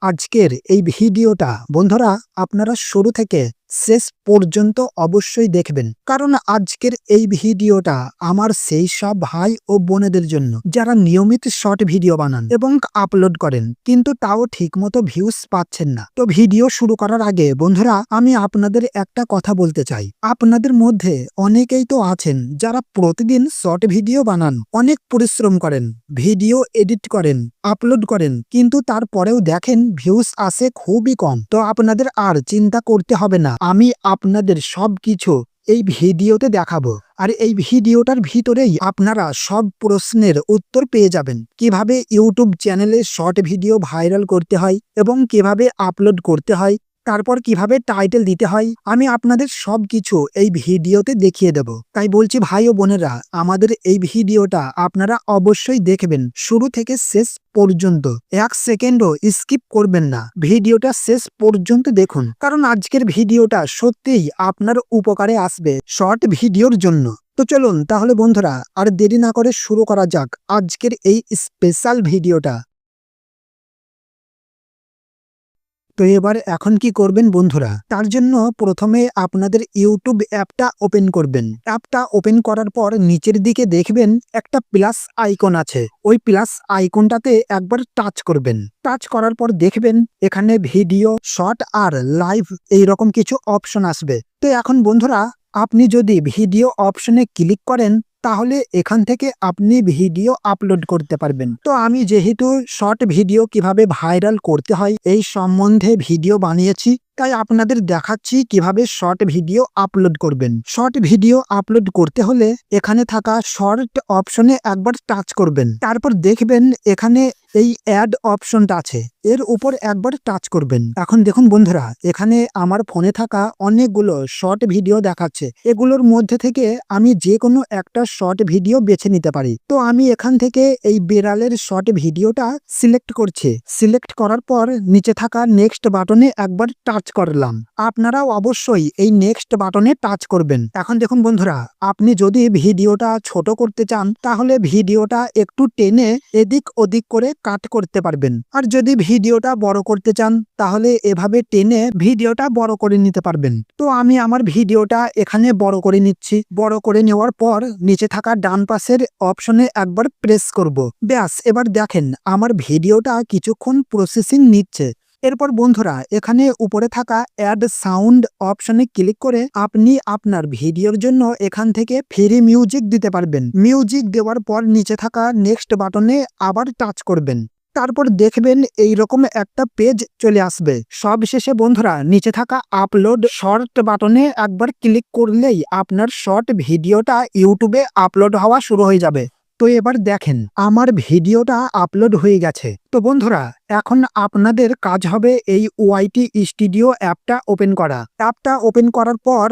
আজকের এই ভিডিওটা বন্ধুরা আপনারা শুরু থেকে শেষ পর্যন্ত অবশ্যই দেখবেন, কারণ আজকের এই ভিডিওটা আমার সেই সব ভাই ও বোনেদের জন্য যারা নিয়মিত শর্ট ভিডিও বানান এবং আপলোড করেন, কিন্তু তাও ঠিকমতো ভিউজ পাচ্ছেন না। তো ভিডিও শুরু করার আগে বন্ধুরা আমি আপনাদের একটা কথা বলতে চাই। আপনাদের মধ্যে অনেকেই তো আছেন যারা প্রতিদিন শর্ট ভিডিও বানান, অনেক পরিশ্রম করেন, ভিডিও এডিট করেন, আপলোড করেন, কিন্তু তারপরেও দেখেন ভিউজ আসে খুবই কম। তো আপনাদের আর চিন্তা করতে হবে না, আমি আপনাদের সবকিছু এই ভিডিওতে দেখাবো। আর এই ভিডিওটার ভিতরেই আপনারা সব প্রশ্নের উত্তর পেয়ে যাবেন। কিভাবে ইউটিউব চ্যানেলে শর্ট ভিডিও ভাইরাল করতে হয় এবং কিভাবে আপলোড করতে হয়, তারপর কিভাবে টাইটেল দিতে হয়, আমি আপনাদের সবকিছু এই ভিডিওতে দেখিয়ে দেব। তাই বলছি ভাই ও বোনেরা, আমাদের এই ভিডিওটা আপনারা অবশ্যই দেখবেন শুরু থেকে শেষ পর্যন্ত, এক সেকেন্ডও স্কিপ করবেন না, ভিডিওটা শেষ পর্যন্ত দেখুন, কারণ আজকের ভিডিওটা সত্যিই আপনার উপকারে আসবে শর্ট ভিডিওর জন্য। তো চলুন তাহলে বন্ধুরা আর দেরি না করে শুরু করা যাক আজকের এই স্পেশাল ভিডিওটা। তো এবার এখন কি করবেন বন্ধুরা, তার জন্য প্রথমে আপনাদের ইউটিউব অ্যাপটা ওপেন করবেন। অ্যাপটা ওপেন করার পর নিচের দিকে দেখবেন একটা প্লাস আইকন আছে, ওই প্লাস আইকনটাতে একবার টাচ করবেন। টাচ করার পর দেখবেন এখানে ভিডিও, শর্ট আর লাইভ এইরকম কিছু অপশন আসবে। তো এখন বন্ধুরা আপনি যদি ভিডিও অপশনে ক্লিক করেন তাহলে এখান থেকে আপনি ভিডিও আপলোড করতে পারবেন। তো আমি যেহেতু শর্ট ভিডিও কিভাবে ভাইরাল করতে হয় এই সম্বন্ধে ভিডিও বানিয়েছি, তাই আপনাদের দেখাচ্ছি কিভাবে শর্ট ভিডিও আপলোড করবেন। শর্ট ভিডিও আপলোড করতে হলে এখানে থাকা শর্ট অপশনে একবার টাচ করবেন, তারপর দেখবেন এখানে এই অ্যাড অপশনটা আছে, এর উপর একবার টাচ করবেন। এখন দেখুন বন্ধুরা, এখানে আমার ফোনে থাকা অনেকগুলো শর্ট ভিডিও দেখাচ্ছে, এগুলোর মধ্যে থেকে আমি যে কোনো একটা শর্ট ভিডিও বেছে নিতে পারি। তো আমি এখান থেকে এই বিড়ালের শর্ট ভিডিওটা সিলেক্ট করছি। সিলেক্ট করার পর নিচে থাকা নেক্সট বাটনে একবার টাচ করলাম। আপনারাও অবশ্যই এই নেক্সট বাটনে টাচ করবেন। এখন দেখুন বন্ধুরা, আপনি যদি ভিডিওটা ছোট করতে চান তাহলে ভিডিওটা একটু টেনে এদিক ওদিক করে কাট করতে পারবেন, আর যদি ভিডিওটা বড় করতে চান তাহলে এভাবে টেনে ভিডিওটা বড় করে নিতে পারবেন। তো আমি আমার ভিডিওটা এখানে বড় করে নিচ্ছি। বড় করে নেওয়ার পর নিচে থাকা ডান পাশের অপশনে একবার প্রেস করব। ব্যাস, এবার দেখেন আমার ভিডিওটা কিছুক্ষণ প্রসেসিং নিচ্ছে। এরপর বন্ধুরা এখানে উপরে থাকা অ্যাড সাউন্ড অপশনে ক্লিক করে আপনি আপনার ভিডিওর জন্য এখান থেকে ফ্রি মিউজিক দিতে পারবেন। মিউজিক দেওয়ার পর নিচে থাকা নেক্সট বাটনে আবার টাচ করবেন, তারপর দেখবেন এইরকম একটা পেজ চলে আসবে। সবশেষে বন্ধুরা নিচে থাকা আপলোড শর্ট বাটনে একবার ক্লিক করলেই আপনার শর্ট ভিডিওটা ইউটিউবে আপলোড হওয়া শুরু হয়ে যাবে। তো এবার দেখেন আমার ভিডিওটা আপলোড হয়ে গেছে। তো বন্ধুরা এখন আপনাদের কাজ হবে এই ওয়াইটি স্টুডিও অ্যাপটা ওপেন করা। অ্যাপটা ওপেন করার পর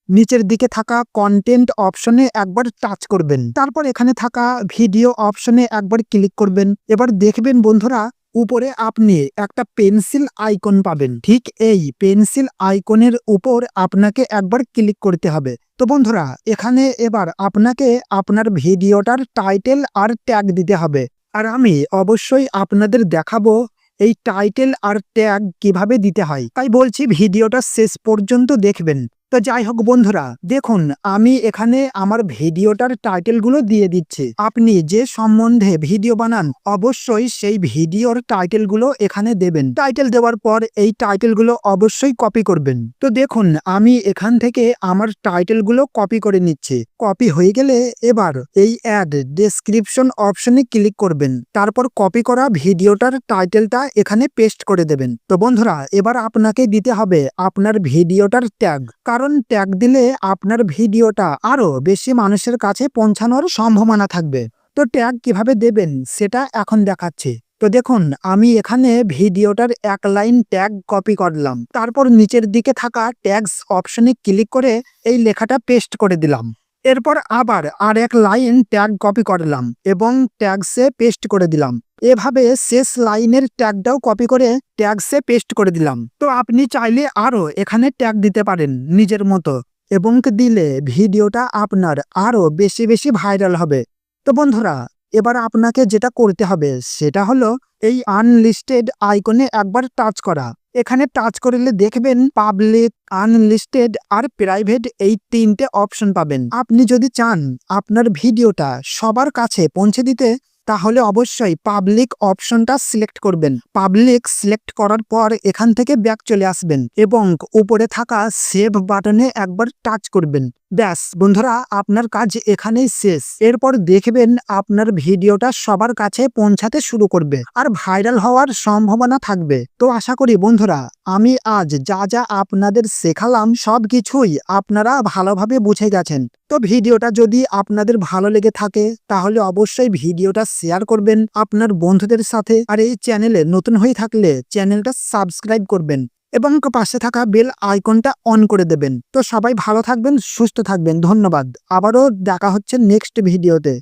নিচের দিকে থাকা কন্টেন্ট অপশনে একবার টাচ করবেন, তারপর এখানে থাকা ভিডিও অপশনে একবার ক্লিক করবেন। এবার দেখবেন বন্ধুরা উপরে আপনি একটা পেন্সিল আইকন পাবেন, ঠিক এই পেন্সিল আইকনের উপর আপনাকে একবার ক্লিক করতে হবে। তো বন্ধুরা এখানে এবার আপনাকে আপনার ভিডিওটার টাইটেল আর ট্যাগ দিতে হবে, আর আমি অবশ্যই আপনাদের দেখাবো এই টাইটেল আর ট্যাগ কিভাবে দিতে হয়। তাই বলছি ভিডিওটা শেষ পর্যন্ত দেখবেন। তো যাই হোক বন্ধুরা দেখুন আমি এখানে আমার ভিডিওটার টাইটেলগুলো দিয়ে দিচ্ছি। আপনি যে সম্বন্ধে ভিডিও বানান অবশ্যই সেই ভিডিওর টাইটেলগুলো এখানে দেবেন। টাইটেল দেওয়ার পর এই টাইটেলগুলো অবশ্যই কপি করবেন। তো দেখুন আমি এখান থেকে আমার টাইটেলগুলো কপি করে নিচ্ছি। কপি হয়ে গেলে এবার এই অ্যাড ডেসক্রিপশন অপশনে ক্লিক করবেন, তারপর কপি করা ভিডিওটার টাইটেলটা এখানে পেস্ট করে দেবেন। তো বন্ধুরা এবার আপনাকে দিতে হবে আপনার ভিডিওটার ট্যাগ, কারণ ট্যাগ দিলে আপনার ভিডিওটা আরো বেশি মানুষের কাছে পৌঁছানোর সম্ভাবনা থাকবে। তো ট্যাগ কিভাবে দেবেন সেটা এখন দেখাচ্ছি। তো দেখুন আমি এখানে ভিডিওটার এক লাইন ট্যাগ কপি করলাম, তারপর নিচের দিকে থাকা ট্যাগস অপশনে ক্লিক করে এই লেখাটা পেস্ট করে দিলাম। এরপর আবার আর এক লাইন ট্যাগ কপি করলাম এবং ট্যাগসে পেস্ট করে দিলাম। এভাবে শেষ লাইনের ট্যাগটাও কপি করে ট্যাগসে পেস্ট করে দিলাম। তো আপনি চাইলে আরো এখানে ট্যাগ দিতে পারেন নিজের মতো, এবং দিলে ভিডিওটা আপনার আরো বেশি বেশি ভাইরাল হবে। তো বন্ধুরা এবার আপনাকে যেটা করতে হবে সেটা হলো এই আনলিস্টেড আইকনে একবার টাচ করা। এখানে টাচ করলে দেখবেন পাবলিক, আনলিস্টেড আর প্রাইভেট এই 3টে অপশন পাবেন। আপনি যদি চান আপনার ভিডিওটা সবার কাছে পৌঁছে দিতে, তাহলে অবশ্যই পাবলিক অপশনটা সিলেক্ট করবেন। পাবলিক সিলেক্ট করার পর এখান থেকে ব্যাক চলে আসবেন এবং উপরে থাকা সেভ বাটনে একবার টাচ করবেন। ব্যাস বন্ধুরা, আপনার কাজ এখানেই শেষ। এরপর দেখবেন আপনার ভিডিওটা সবার কাছে পৌঁছাতে শুরু করবে আর ভাইরাল হওয়ার সম্ভাবনা থাকবে। তো আশা করি বন্ধুরা, আমি আজ যা যা আপনাদের শেখালাম সবকিছুই আপনারা ভালোভাবে বুঝে গেছেন। তো ভিডিওটা যদি আপনাদের ভালো লেগে থাকে তাহলে অবশ্যই ভিডিওটা শেয়ার করবেন আপনার বন্ধুদের সাথে। আর এই চ্যানেলে নতুন হয়ে থাকলে চ্যানেলটা সাবস্ক্রাইব করবেন এবং পাশে থাকা বেল আইকনটা অন করে দেবেন। তো সবাই ভালো থাকবেন, সুস্থ থাকবেন। ধন্যবাদ। আবারও দেখা হচ্ছে নেক্সট ভিডিওতে।